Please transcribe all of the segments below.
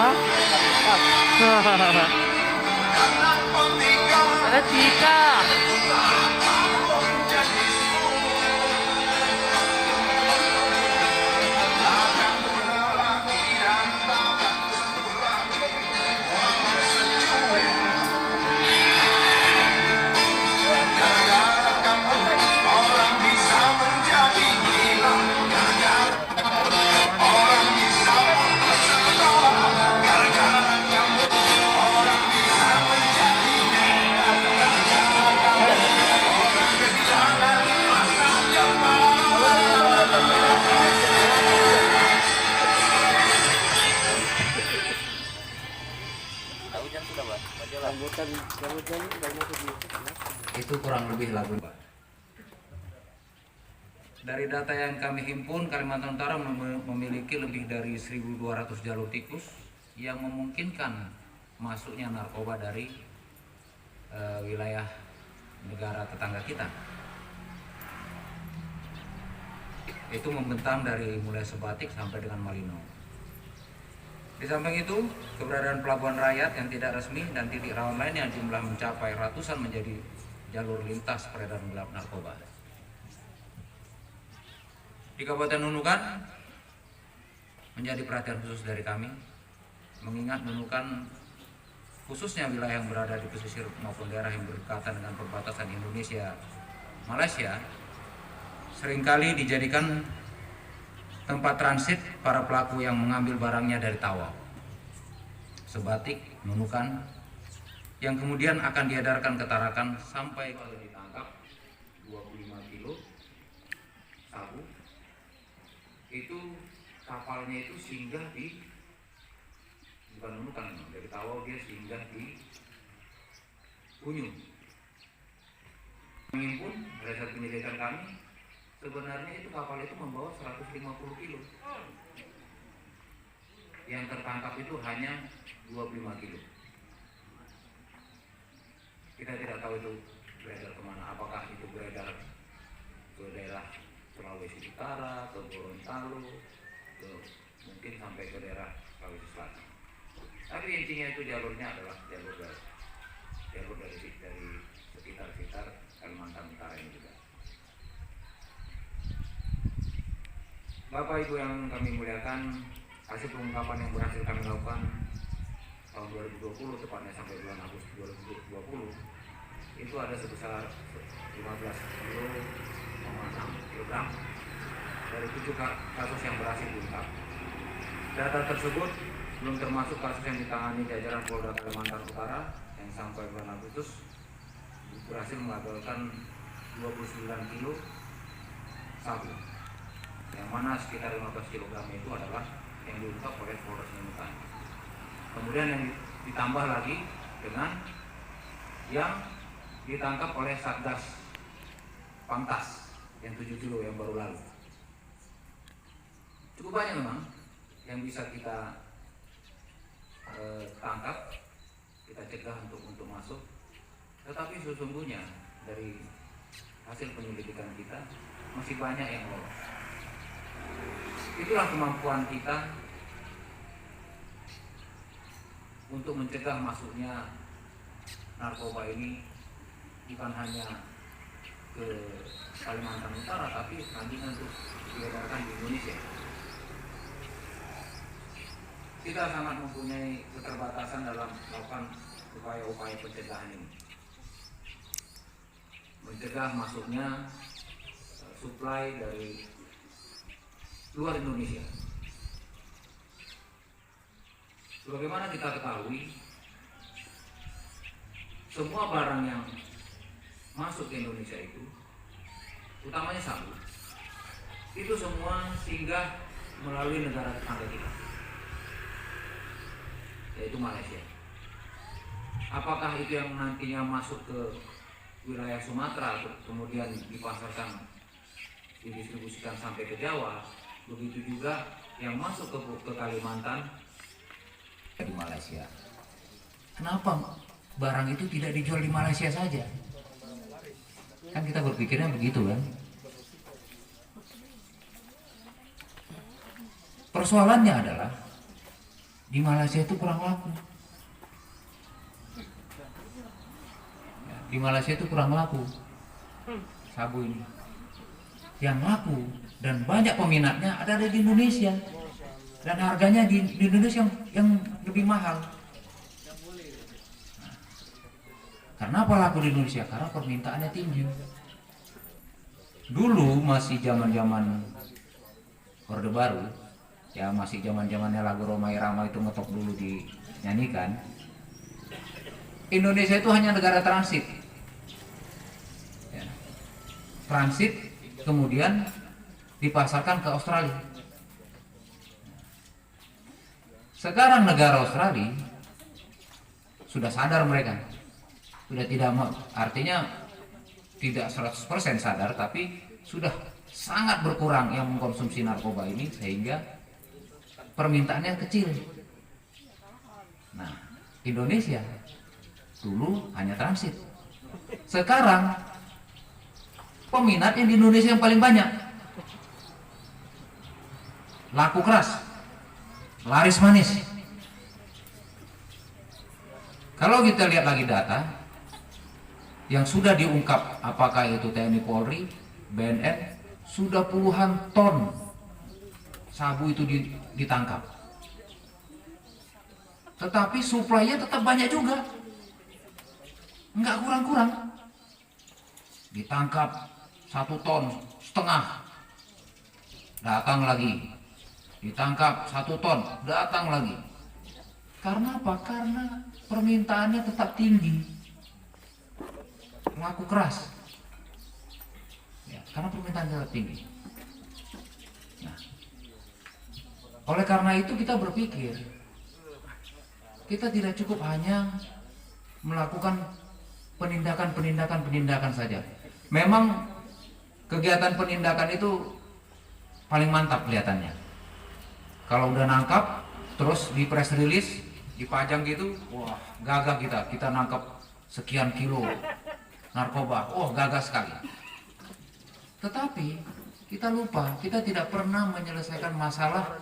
Ada Cika. Itu kurang lebih lagu. Dari data yang kami himpun, Kalimantan Utara memiliki lebih dari 1.200 jalur tikus yang memungkinkan masuknya narkoba dari wilayah negara tetangga kita. Itu membentang dari mulai Sebatik sampai dengan Malino. Di samping itu, keberadaan pelabuhan rakyat yang tidak resmi dan titik rawan lain yang jumlah mencapai ratusan menjadi jalur lintas peredaran gelap narkoba. Di Kabupaten Nunukan menjadi perhatian khusus dari kami, mengingat Nunukan khususnya wilayah yang berada di pesisir maupun daerah yang berdekatan dengan perbatasan Indonesia Malaysia seringkali dijadikan tempat transit para pelaku yang mengambil barangnya dari Tawau, Sebatik, Nunukan, yang kemudian akan diedarkan ke Tarakan sampai kalau ditangkap 25 kilo sabu. Itu kapalnya itu singgah di bukan Nunukan, dari Tawau dia singgah di Kunyung. Menghimpun berdasarkan penyelidikan kami, sebenarnya itu kapal itu membawa 150 kilo. Yang tertangkap itu hanya 25 kilo. Kita tidak tahu itu beredar kemana. Apakah itu beredar ke daerah Sulawesi Utara, ke Gorontalo, ke mungkin sampai ke daerah Sulawesi Selatan. Tapi intinya itu jalurnya adalah jalur dari sekitar Kalimantan Utara ini juga. Bapak Ibu yang kami muliakan, hasil pengungkapan yang berhasil kami lakukan tahun 2020, tepatnya sampai bulan Agustus 2020, itu ada sebesar 15,6 kg dari 7 kasus yang berhasil diungkap. Data tersebut belum termasuk kasus yang ditangani jajaran Polda Kalimantan Utara yang sampai bulan Agustus berhasil mengagalkan 29 kilo sabu, yang mana sekitar 15 kg itu adalah yang diungkap oleh Polres Nunukan. Kemudian yang ditambah lagi dengan yang ditangkap oleh Satgas Pangkas yang 7 kilo yang baru lalu. Cukup banyak memang yang bisa kita tangkap, kita cegah untuk masuk. Tetapi sesungguhnya dari hasil penyelidikan kita masih banyak yang lolos. Itulah kemampuan kita untuk mencegah masuknya narkoba ini bukan hanya ke Kalimantan Utara, tapi nantinya untuk diedarkan di Indonesia. Kita sangat mempunyai keterbatasan dalam melakukan upaya-upaya pencegahan ini. Mencegah masuknya suplai dari luar Indonesia. Sebagaimana kita ketahui, semua barang yang masuk ke Indonesia itu, utamanya sabu, itu semua singgah melalui negara tetangga kita, yaitu Malaysia. Apakah itu yang nantinya masuk ke wilayah Sumatera, kemudian dipasarkan, didistribusikan sampai ke Jawa, begitu juga yang masuk ke Kalimantan di Malaysia. Kenapa barang itu tidak dijual di Malaysia saja? Kan kita berpikirnya begitu kan. Persoalannya adalah Di Malaysia itu kurang laku. Ya, di Malaysia itu kurang laku sabu ini. Yang laku dan banyak peminatnya ada di Indonesia. Dan harganya di Indonesia yang lebih mahal. Nah, karena apa laku di Indonesia? Karena permintaannya tinggi. Dulu masih zaman-zaman Orde Baru, ya masih zaman-zamannya lagu Roma Irama itu ngetop dulu dinyanyikan. Indonesia itu hanya negara transit. Ya. Transit kemudian dipasarkan ke Australia. Sekarang negara Australia sudah sadar mereka. Sudah tidak, artinya tidak 100% sadar, tapi sudah sangat berkurang yang mengkonsumsi narkoba ini sehingga permintaannya kecil. Nah, Indonesia dulu hanya transit. Sekarang peminatnya di Indonesia yang paling banyak. Laku keras, laris manis. Kalau kita lihat lagi data yang sudah diungkap, apakah itu TNI Polri, BNN, sudah puluhan ton sabu itu ditangkap. Tetapi suplainya tetap banyak juga, nggak kurang-kurang. Ditangkap 1,5 ton, datang lagi. Ditangkap 1 ton, datang lagi. Karena apa? Karena permintaannya tetap tinggi. Laku keras. Ya, karena permintaan tetap tinggi. Nah, oleh karena itu kita berpikir, kita tidak cukup hanya melakukan penindakan saja. Memang kegiatan penindakan itu paling mantap kelihatannya. Kalau udah nangkap, terus di press release, dipajang gitu, wah gagah kita nangkap sekian kilo narkoba, oh gagah sekali. Tetapi kita lupa, kita tidak pernah menyelesaikan masalah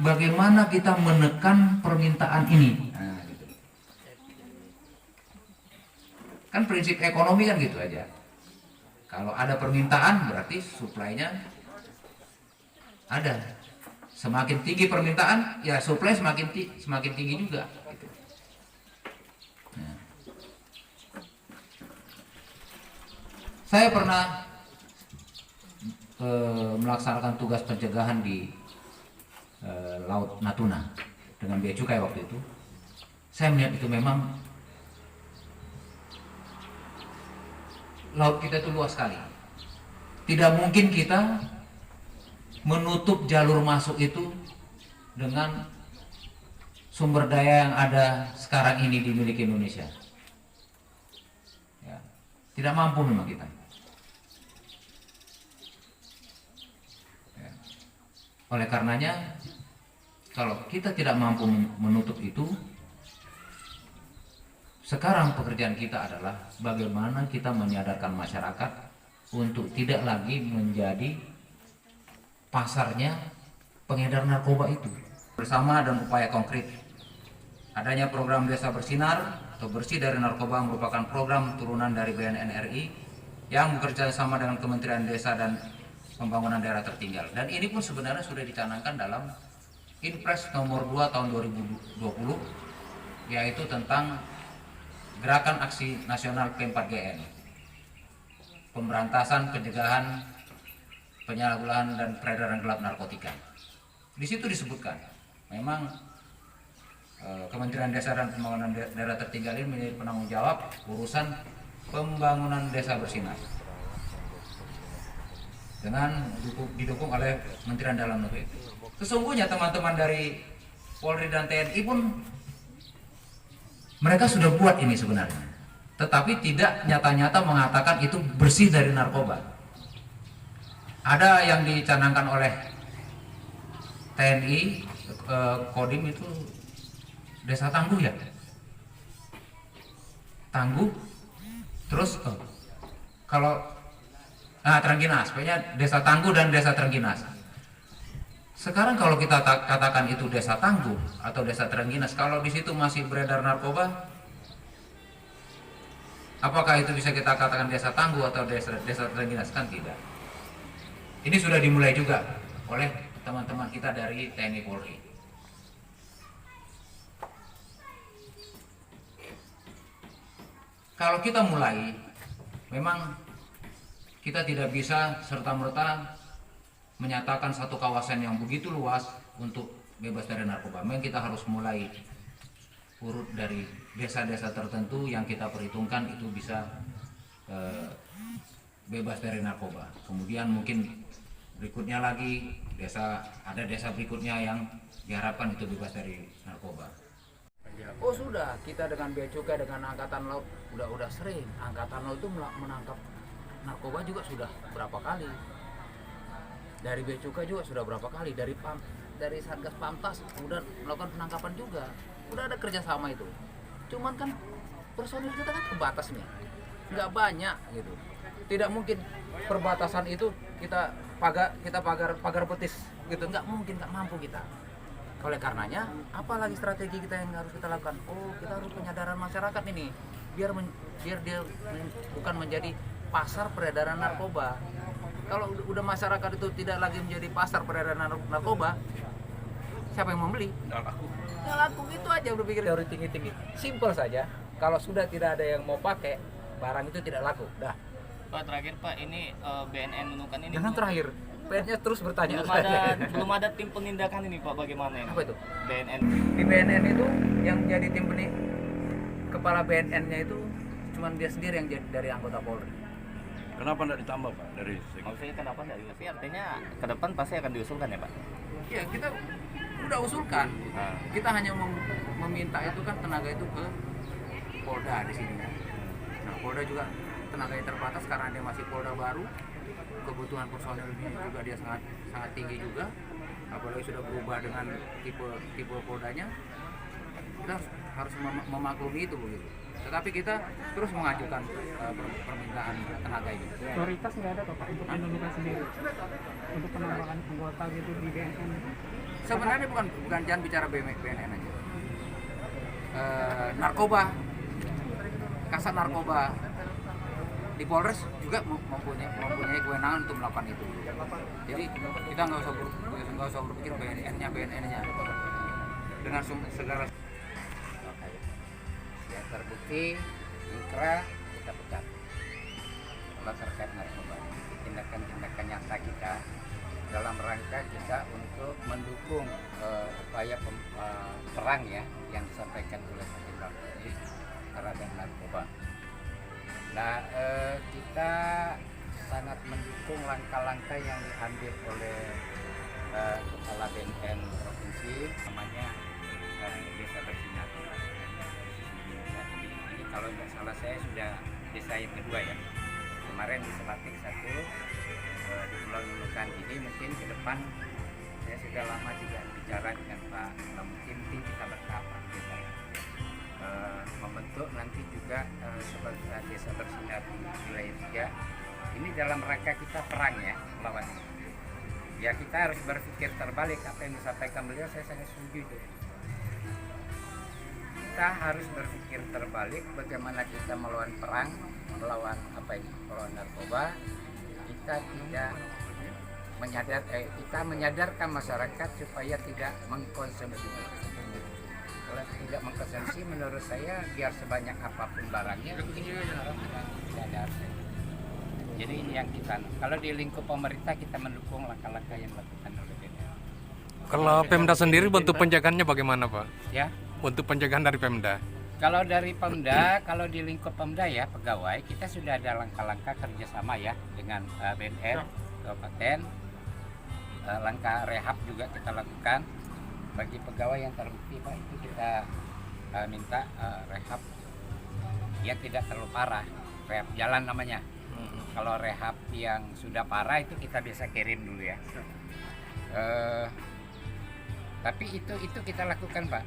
bagaimana kita menekan permintaan ini. Nah, gitu. Kan prinsip ekonomi kan gitu aja. Kalau ada permintaan berarti suplainya ada. Semakin tinggi permintaan, ya suplai semakin tinggi juga. Gitu. Nah. Saya pernah melaksanakan tugas pencegahan di Laut Natuna dengan Bea Cukai waktu itu. Saya melihat itu memang laut kita itu luas sekali. Tidak mungkin kita menutup jalur masuk itu dengan sumber daya yang ada sekarang ini dimiliki Indonesia. Ya, tidak mampu memang kita. Ya. Oleh karenanya, kalau kita tidak mampu menutup itu, sekarang pekerjaan kita adalah bagaimana kita menyadarkan masyarakat untuk tidak lagi menjadi pasarnya pengedar narkoba itu. Bersama dan upaya konkret, adanya program Desa Bersinar atau Bersih dari Narkoba merupakan program turunan dari BNN RI yang bekerja sama dengan Kementerian Desa dan Pembangunan Daerah Tertinggal. Dan ini pun sebenarnya sudah dicanangkan dalam Inpres nomor 2 tahun 2020, yaitu tentang Gerakan Aksi Nasional P4GN, pemberantasan, pencegahan, penyalahgunaan dan peredaran gelap narkotika. Di situ disebutkan, memang Kementerian Desa dan Pembangunan Daerah Tertinggal ini menjadi penanggung jawab urusan pembangunan desa bersinar, dengan didukung oleh Kementerian Dalam Negeri. Sesungguhnya teman-teman dari Polri dan TNI pun mereka sudah buat ini sebenarnya, tetapi tidak nyata-nyata mengatakan itu bersih dari narkoba. Ada yang dicanangkan oleh TNI, Kodim itu Desa Tangguh ya, Tangguh, terus kalau Trengginas, pokoknya Desa Tangguh dan Desa Trengginas. Sekarang kalau kita katakan itu desa tangguh atau desa terengginas, kalau di situ masih beredar narkoba, apakah itu bisa kita katakan desa tangguh atau desa terengginas? Kan tidak. Ini sudah dimulai juga oleh teman-teman kita dari TNI Polri. Kalau kita mulai, memang kita tidak bisa serta-merta menyatakan satu kawasan yang begitu luas untuk bebas dari narkoba. Memang kita harus mulai urut dari desa-desa tertentu yang kita perhitungkan itu bisa bebas dari narkoba. Kemudian mungkin berikutnya lagi ada desa berikutnya yang diharapkan itu bebas dari narkoba. Oh sudah, kita dengan Bea Cukai, dengan Angkatan Laut udah sering. Angkatan Laut itu menangkap narkoba juga sudah berapa kali. Dari Bea Cukai juga sudah berapa kali. Dari Satgas Pamtas udah melakukan penangkapan juga. Udah ada kerjasama itu. Cuman kan personil kita kan terbatas nih, nggak banyak gitu. Tidak mungkin perbatasan itu kita pagar betis gitu. Nggak mungkin, nggak mampu kita. Oleh karenanya, apalagi strategi kita yang harus kita lakukan? Oh, kita harus penyadaran masyarakat ini, biar dia bukan menjadi pasar peredaran narkoba. Kalau udah masyarakat itu tidak lagi menjadi pasar peredaran narkoba, siapa yang membeli? Nggak laku gitu aja, udah pikir teori tinggi-tinggi. Simpel saja. Kalau sudah tidak ada yang mau pakai, barang itu tidak laku. Dah. Pak, terakhir Pak, ini BNN Nunukan ini. Jangan terakhir. PN-nya terus bertanya. Belum ada tim penindakan ini Pak, bagaimana ini? Apa itu? BNN. Di BNN itu yang jadi kepala BNN-nya itu cuma dia sendiri yang jadi dari anggota Polri. Kenapa tidak ditambah Pak dari Maksudnya kenapa dari? Tapi artinya ke depan pasti akan diusulkan ya Pak? Ya kita udah usulkan. Kita hanya meminta itu kan tenaga itu ke Polda di sini. Nah Polda juga tenaganya terbatas karena dia masih Polda baru. Kebutuhan personilnya juga dia sangat tinggi juga, apalagi sudah berubah dengan tipe Poldanya. Kita harus memaklumi itu begitu. Tetapi kita terus mengajukan permintaan tenaga ini. Prioritas nggak ada Pak untuk Indonesia sendiri untuk penambahan anggota gitu di BNN? Sebenarnya bukan jangan bicara BNN aja. Narkoba, kasat narkoba di Polres juga mempunyai kewenangan untuk melakukan itu. Jadi kita nggak usah berpikir BNN-nya dengan segala ya terbukti ingkrah kita pecat. Kalau terkait narkoba, tindakan nyata kita dalam rangka kita untuk mendukung upaya perang ya yang disampaikan oleh Pak Jenderal terhadap narkoba. Nah, kita sangat mendukung langkah-langkah yang diambil oleh Kepala BNN Provinsi, namanya Desa Bersinar. Ini kalau nggak salah saya sudah desa yang kedua ya. Kemarin di Selatik 1, di Pulau Nunukan ini mungkin ke depan saya sudah lama juga bicara dengan Pak. Mungkin kita bertahap kita membentuk nanti juga sebagai desa bersinar di wilayah 3. Ini dalam rangka kita perang ya melawan ini. Ya kita harus berpikir terbalik, apa yang disampaikan beliau saya sangat setuju itu. Kita harus berpikir terbalik bagaimana kita melawan perang, melawan narkoba. Kita tidak kita menyadarkan masyarakat supaya tidak mengkonsumsi. Kalau tidak mengkonsumsi, menurut saya biar sebanyak apapun barangnya tidak ada. Jadi ini yang kita, kalau di lingkup pemerintah kita mendukung langkah-langkah yang dilakukan oleh BNN. Kalau Pemda sendiri bentuk penjagaannya bagaimana Pak? Ya. Untuk penjagaan dari Pemda? Kalau dari Pemda, kalau di lingkup Pemda ya pegawai, kita sudah ada langkah-langkah kerjasama ya dengan BNN, kabupaten. Langkah rehab juga kita lakukan. Bagi pegawai yang terbukti Pak itu kita minta rehab ya tidak terlalu parah, rehab jalan namanya. Kalau rehab yang sudah parah itu kita biasa kirim dulu ya. Tapi itu kita lakukan Pak.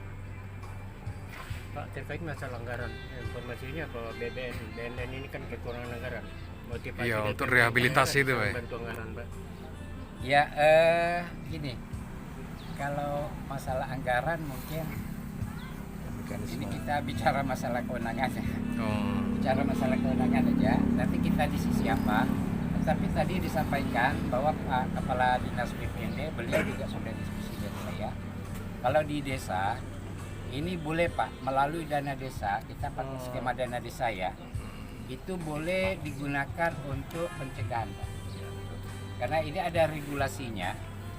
Pak, terkait masalah anggaran, informasinya bahwa BNN ini kan kekurangan anggaran. Motivasi Iya, untuk rehabilitasi itu Pak. bantu anggaran Pak. Ya gini, Kalau masalah anggaran mungkin ini kita bicara masalah kewenangannya. Bicara masalah kewenangan aja. Nanti kita di sisi apa? Tapi tadi disampaikan bahwa Pak Kepala Dinas BPND beliau juga sudah diskusi dengan saya. Kalau di desa ini boleh Pak melalui dana desa, kita pakai skema dana desa ya. Itu boleh digunakan untuk pencegahan Pak. Karena ini ada regulasinya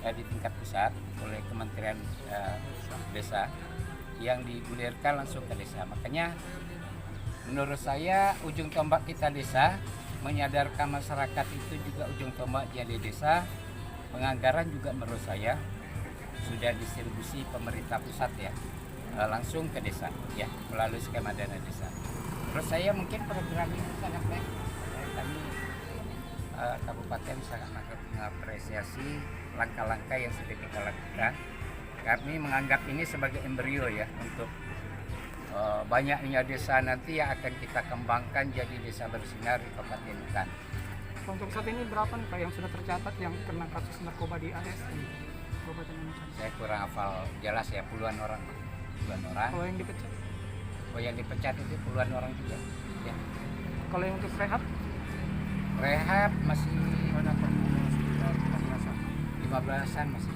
di tingkat pusat oleh Kementerian Desa yang digulirkan langsung ke desa. Makanya menurut saya ujung tombak kita desa, menyadarkan masyarakat itu juga ujung tombak jadi desa. Penganggaran juga menurut saya sudah distribusi pemerintah pusat ya, langsung ke desa ya melalui skema dana desa. Menurut saya mungkin program ini sangat baik. Kami kabupaten sangat mengapresiasi langkah-langkah yang sudah kita lakukan. Kami menganggap ini sebagai embrio ya untuk banyaknya desa nanti yang akan kita kembangkan jadi desa bersinar di Kabupaten Nunukan. Untuk saat ini berapa nih Pak yang sudah tercatat yang kena kasus narkoba di AS di Kabupaten Nunukan? Saya kurang hafal jelas ya, puluhan orang. Puluhan orang. Kalau yang dipecat? Oh yang dipecat itu puluhan orang juga. Ya. Kalau yang untuk rehab? Rehab masih 15-an masih.